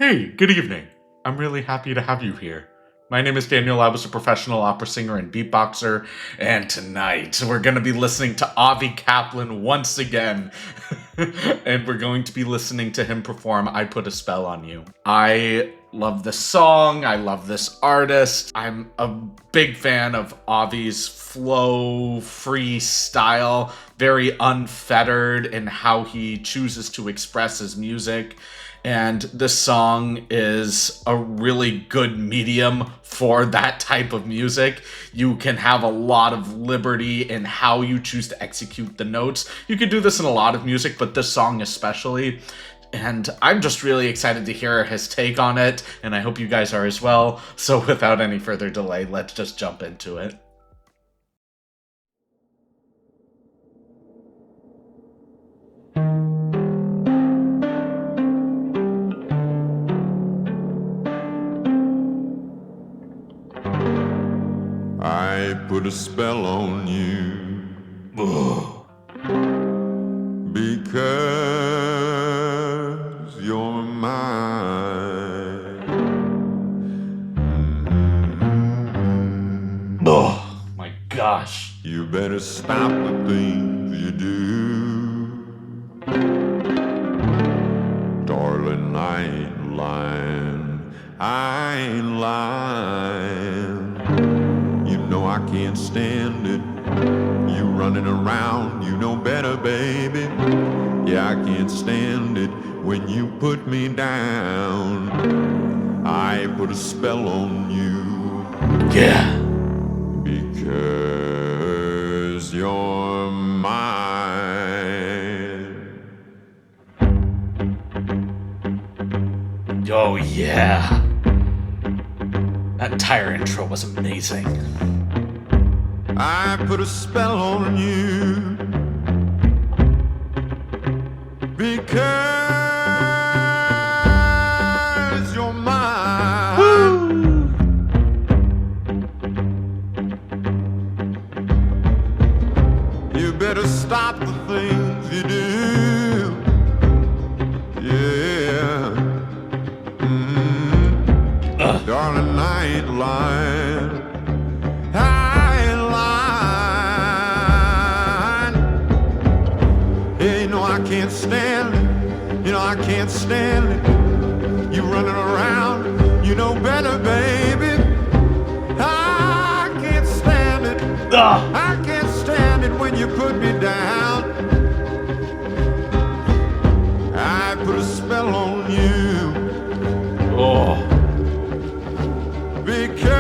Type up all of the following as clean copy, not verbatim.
Hey, good evening. I'm really happy to have you here. My name is Daniel. I was a professional opera singer and beatboxer, and tonight we're going to be listening to Avi Kaplan once again. And we're going to be listening to him perform I Put a Spell on You. I love this song. I love this artist. I'm a big fan of Avi's flow, free style, very unfettered in how he chooses to express his music. And this song is a really good medium for that type of music. You can have a lot of liberty in how you choose to execute the notes. You could do this in a lot of music, but this song especially. And I'm just really excited to hear his take on it, and I hope you guys are as well. So without any further delay, let's just jump into it. I put a spell on you because you're mine. Oh my gosh. You better stop the things you do. Darling, I ain't lying. I ain't lying. You know I can't stand it. You running around, you know better, baby. Yeah, I can't stand it when you put me down. I put a spell on you. Yeah. Because you're mine. Oh yeah. That entire intro was amazing. I put a spell on you because you're mine. Woo! You better stop the things you do. Yeah. Darling, I ain't lying. I can't stand it, you know I can't stand it. You running around, you know better, baby. I can't stand it. I can't stand it when you put me down. I put a spell on you. Oh. Because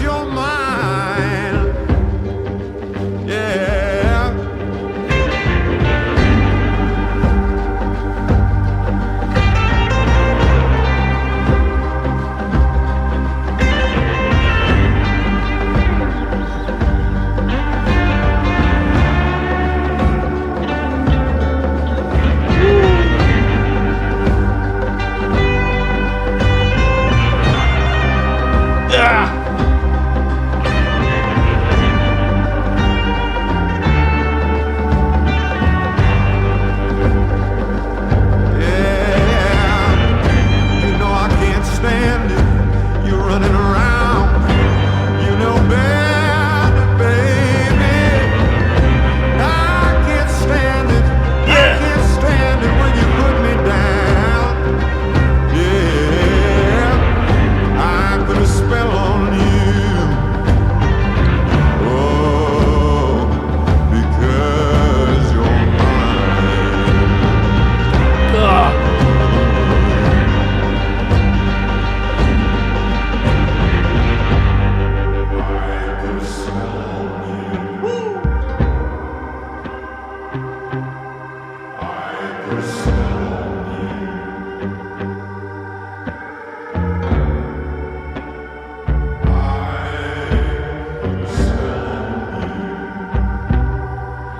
you're mine. Yeah.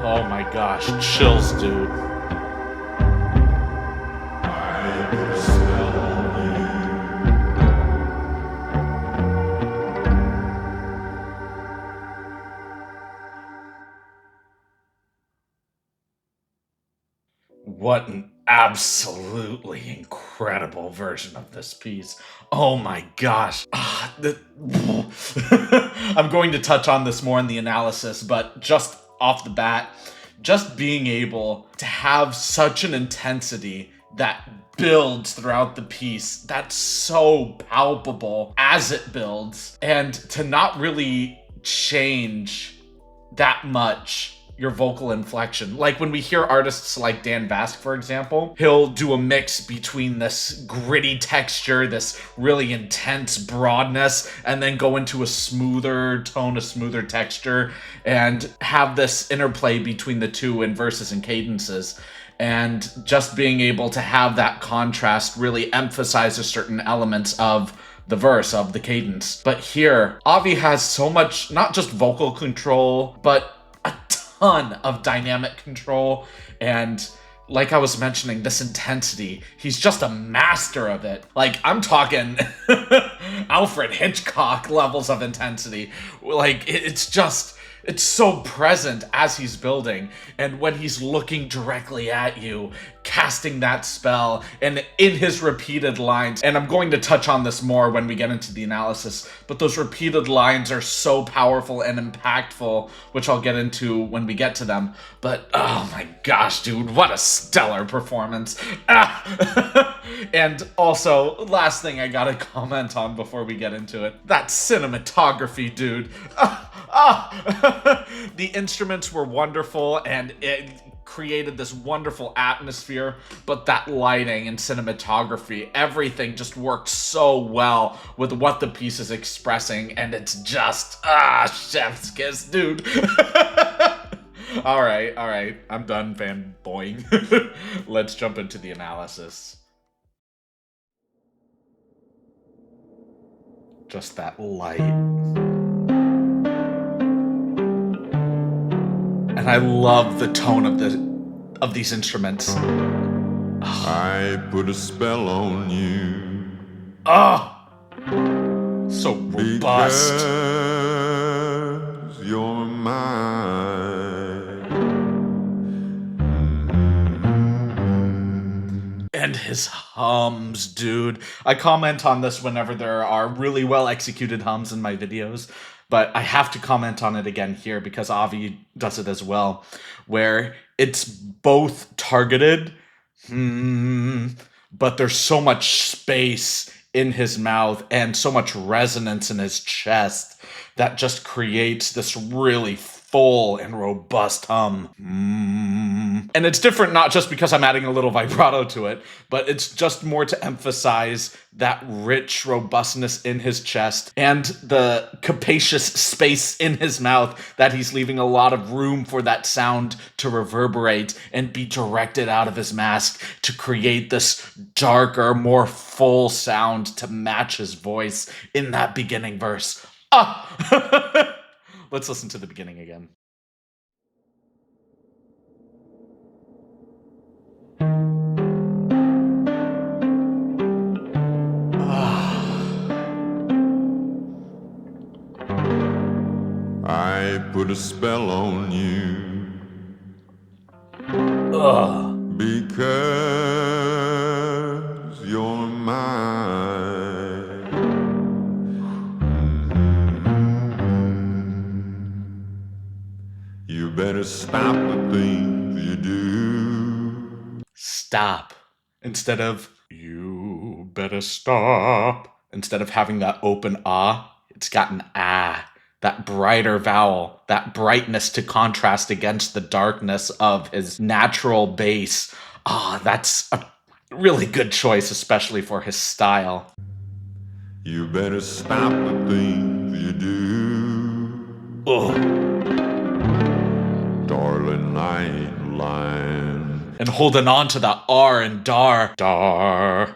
Oh my gosh, chills, dude. What an absolutely incredible version of this piece. Oh my gosh. I'm going to touch on this more in the analysis, but just off the bat, just being able to have such an intensity that builds throughout the piece, that's so palpable as it builds, and to not really change that much your vocal inflection. Like when we hear artists like Dan Vasc, for example, he'll do a mix between this gritty texture, this really intense broadness, and then go into a smoother tone, a smoother texture, and have this interplay between the two in verses and cadences. And just being able to have that contrast really emphasizes certain elements of the verse, of the cadence. But here, Avi has so much, not just vocal control, but a ton of dynamic control. And like I was mentioning, this intensity, he's just a master of it. Like, I'm talking Alfred Hitchcock levels of intensity. Like, it's so present as he's building, and when he's looking directly at you, casting that spell, and in his repeated lines, and I'm going to touch on this more when we get into the analysis, but those repeated lines are so powerful and impactful, which I'll get into when we get to them. But oh my gosh, dude, what a stellar performance. And also, last thing I gotta comment on before we get into it, that cinematography, dude. The instruments were wonderful, and it created this wonderful atmosphere, but that lighting and cinematography, everything just worked so well with what the piece is expressing, and it's just, chef's kiss, dude. All right, I'm done fanboying. Let's jump into the analysis. Just that light. And I love the tone of these instruments. I put a spell on you. So robust. Because you're mine. And his hums, dude. I comment on this whenever there are really well executed hums in my videos, but I have to comment on it again here because Avi does it as well, where it's both targeted, but there's so much space in his mouth and so much resonance in his chest that just creates this really full and robust hum. And it's different not just because I'm adding a little vibrato to it, but it's just more to emphasize that rich robustness in his chest and the capacious space in his mouth that he's leaving a lot of room for that sound to reverberate and be directed out of his mask to create this darker, more full sound to match his voice in that beginning verse. Let's listen to the beginning again. I put a spell on you. Because you're mine. You better stop the things you do. Stop. Instead of, you better stop. Instead of having that open ah, it's got an ah. That brighter vowel, that brightness to contrast against the darkness of his natural bass. That's a really good choice, especially for his style. You better stop the things you do. Darling, I ain't lying. And holding on to that R and dar.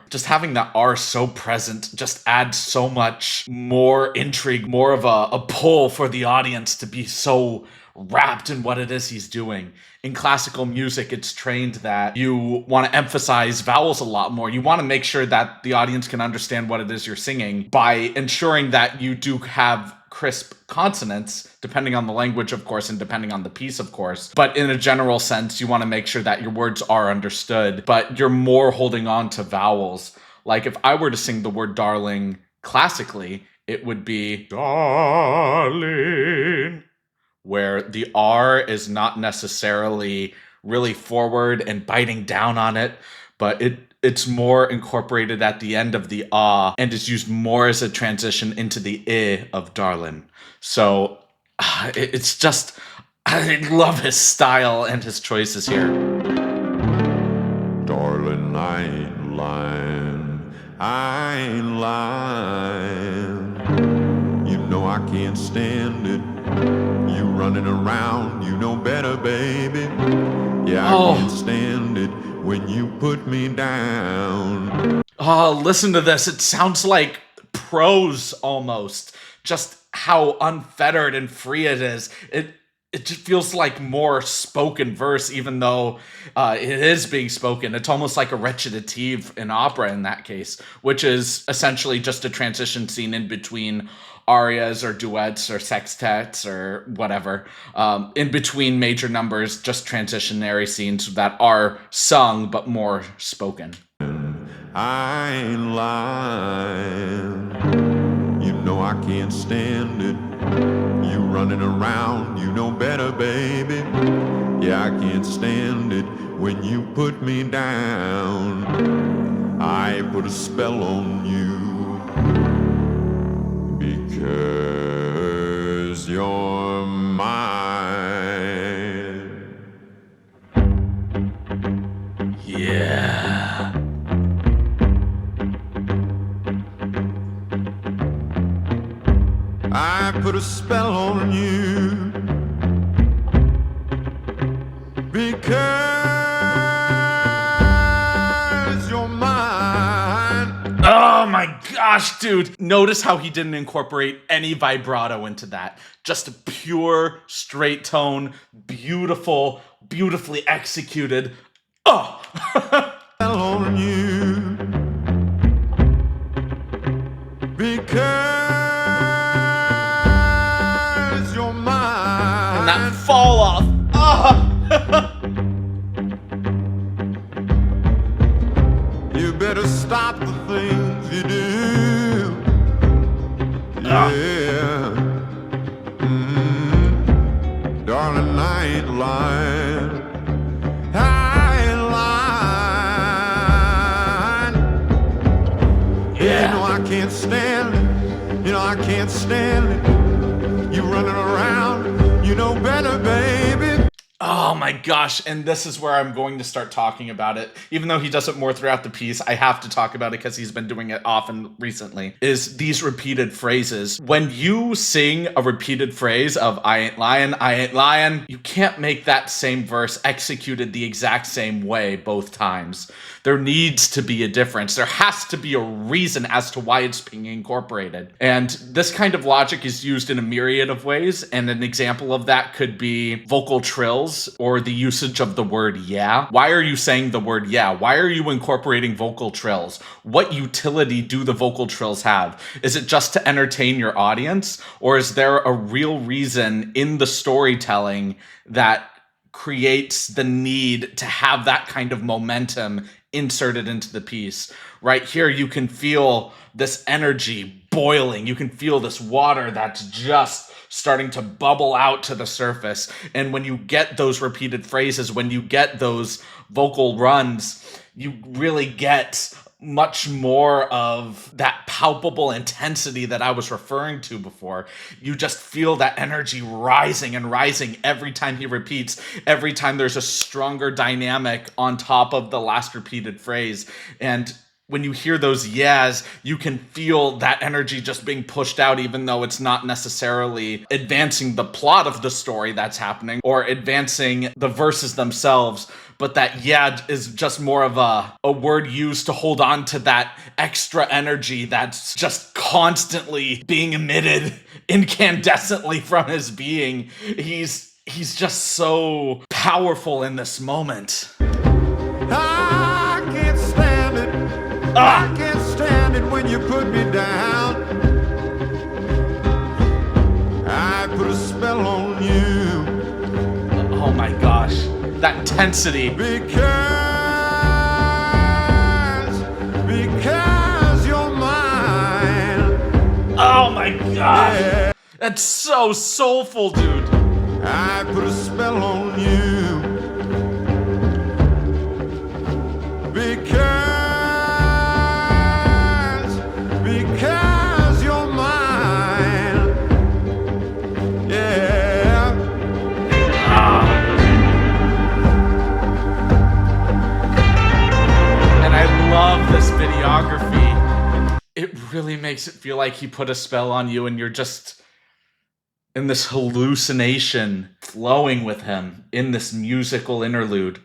Just having that R so present just adds so much more intrigue, more of a pull for the audience to be so wrapped in what it is he's doing. In classical music, it's trained that you want to emphasize vowels a lot more. You want to make sure that the audience can understand what it is you're singing by ensuring that you do have crisp consonants, depending on the language, of course, and depending on the piece, of course. But in a general sense, you want to make sure that your words are understood, but you're more holding on to vowels. Like if I were to sing the word darling classically, it would be darling, where the R is not necessarily really forward and biting down on it, but it's more incorporated at the end of the ah and is used more as a transition into the I of darling. So it's just, I love his style and his choices here. Darling, I ain't lying, I ain't lying. You know I can't stand it. You running around, you know better, baby. Yeah, I can't stand it when you put me down. Oh, listen to this. It sounds like prose almost. Just how unfettered and free it is. It just feels like more spoken verse, even though it is being spoken. It's almost like a recitative in opera in that case, which is essentially just a transition scene in between arias or duets or sextets or whatever, in between major numbers, just transitionary scenes that are sung but more spoken. I ain't lying. You know I can't stand it. You running around, you know better, baby. Yeah, I can't stand it when you put me down. I put a spell on you because you're mine. Yeah. I put a spell on you because you're mine. Oh my gosh, dude. Notice how he didn't incorporate any vibrato into that. Just a pure, straight tone, beautiful, beautifully executed. Oh! Spell on you because you're mine. And that fall off. Oh! You better stop the things you do. Yeah. Darling, I ain't lying. I ain't lying. Yeah. You know I can't stand it. You know I can't stand it. You running around. You know better, baby. Oh my gosh, and this is where I'm going to start talking about it. Even though he does it more throughout the piece, I have to talk about it because he's been doing it often recently, is these repeated phrases. When you sing a repeated phrase of I ain't lying, you can't make that same verse executed the exact same way both times. There needs to be a difference. There has to be a reason as to why it's being incorporated. And this kind of logic is used in a myriad of ways, and an example of that could be vocal trills or the usage of the word yeah. Why are you saying the word yeah? Why are you incorporating vocal trills? What utility do the vocal trills have? Is it just to entertain your audience? Or is there a real reason in the storytelling that creates the need to have that kind of momentum inserted into the piece? Right here, you can feel this energy boiling. You can feel this water that's just starting to bubble out to the surface. And when you get those repeated phrases, when you get those vocal runs, you really get much more of that palpable intensity that I was referring to before. You just feel that energy rising and rising every time he repeats, every time there's a stronger dynamic on top of the last repeated phrase. And when you hear those yeahs, you can feel that energy just being pushed out, even though it's not necessarily advancing the plot of the story that's happening or advancing the verses themselves. But that yeah is just more of a word used to hold on to that extra energy that's just constantly being emitted incandescently from his being. He's just so powerful in this moment. I can't stand it. I can't stand it when you put me down. that intensity. Because you're mine. Oh my god. Yeah. That's so soulful, dude. I put a spell on you. Because you're mine. Yeah. And I love this videography. It really makes it feel like he put a spell on you and you're just in this hallucination, flowing with him in this musical interlude.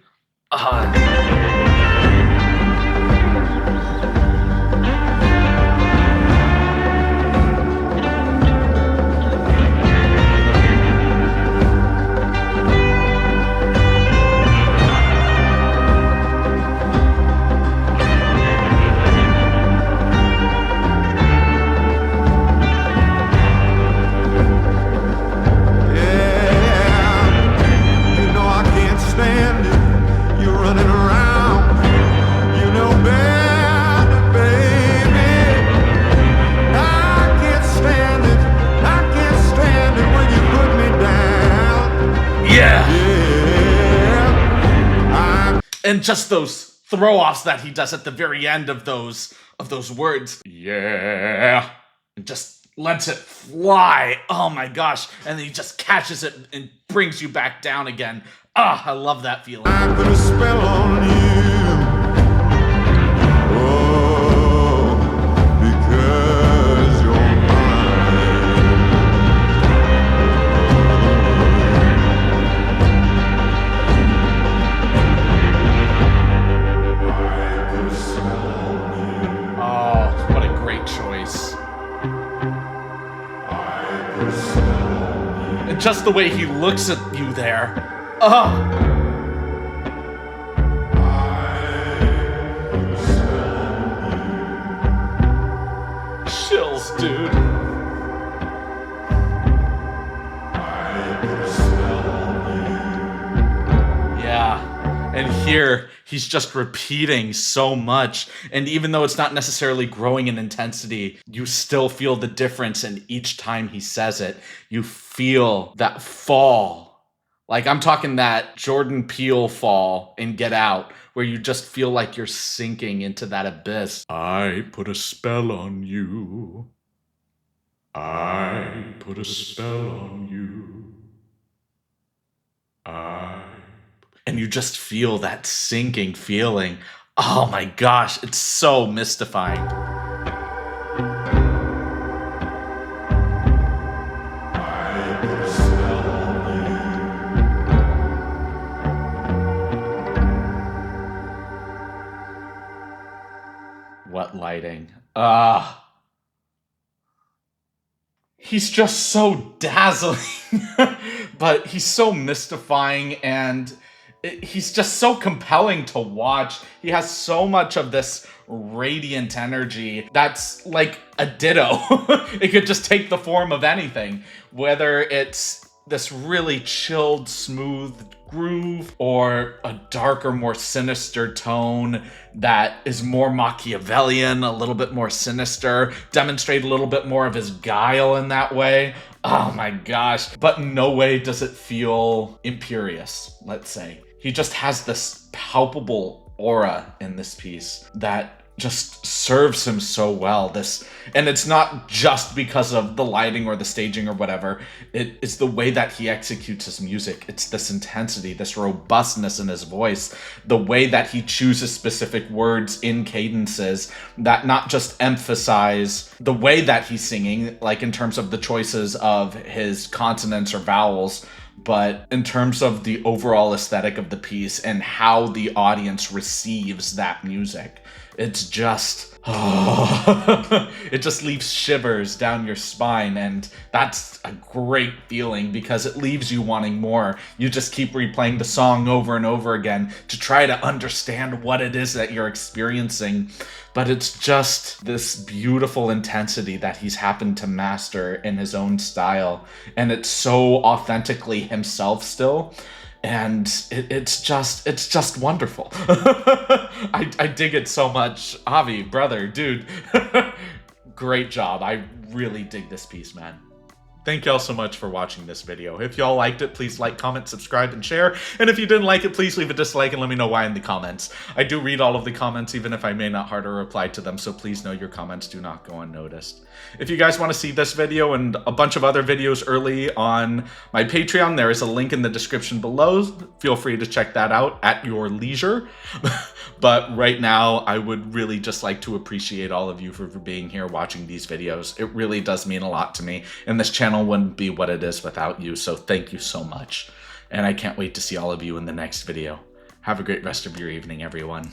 And just those throw-offs that he does at the very end of those words. Yeah. And just lets it fly. Oh my gosh. And then he just catches it and brings you back down again. Ah, I love that feeling. I put a spell on you. Oh, because you're And just the way he looks at you there. Oh. Chills, dude. Yeah. And here, he's just repeating so much. And even though it's not necessarily growing in intensity, you still feel the difference. And each time he says it, you feel that fall. Like I'm talking that Jordan Peele fall in Get Out, where you just feel like you're sinking into that abyss. I put a spell on you. I put a spell on you. And you just feel that sinking feeling. Oh my gosh, it's so mystifying. What lighting? He's just so dazzling, but he's so mystifying, and he's just so compelling to watch. He has so much of this radiant energy that's like a ditto. It could just take the form of anything, whether it's this really chilled, smooth groove or a darker, more sinister tone that is more Machiavellian, a little bit more sinister, demonstrate a little bit more of his guile in that way. Oh my gosh. But in no way does it feel imperious, let's say. He just has this palpable aura in this piece that just serves him so well. And it's not just because of the lighting or the staging or whatever. It's the way that he executes his music. It's this intensity, this robustness in his voice, the way that he chooses specific words in cadences that not just emphasize the way that he's singing, like in terms of the choices of his consonants or vowels, but in terms of the overall aesthetic of the piece and how the audience receives that music. It's just, it just leaves shivers down your spine, and that's a great feeling because it leaves you wanting more. You just keep replaying the song over and over again to try to understand what it is that you're experiencing. But it's just this beautiful intensity that he's happened to master in his own style, and it's so authentically himself still. and it's just wonderful. I dig it so much. Avi, brother, dude, great job. I really dig this piece, man. Thank y'all so much for watching this video. If y'all liked it, please like, comment, subscribe, and share. And if you didn't like it, please leave a dislike and let me know why in the comments. I do read all of the comments, even if I may not heart or reply to them, so please know your comments do not go unnoticed. If you guys want to see this video and a bunch of other videos early on my Patreon, there is a link in the description below. Feel free to check that out at your leisure. But right now, I would really just like to appreciate all of you for being here watching these videos. It really does mean a lot to me, and this channel wouldn't be what it is without you, so thank you so much. And I can't wait to see all of you in the next video. Have a great rest of your evening, everyone.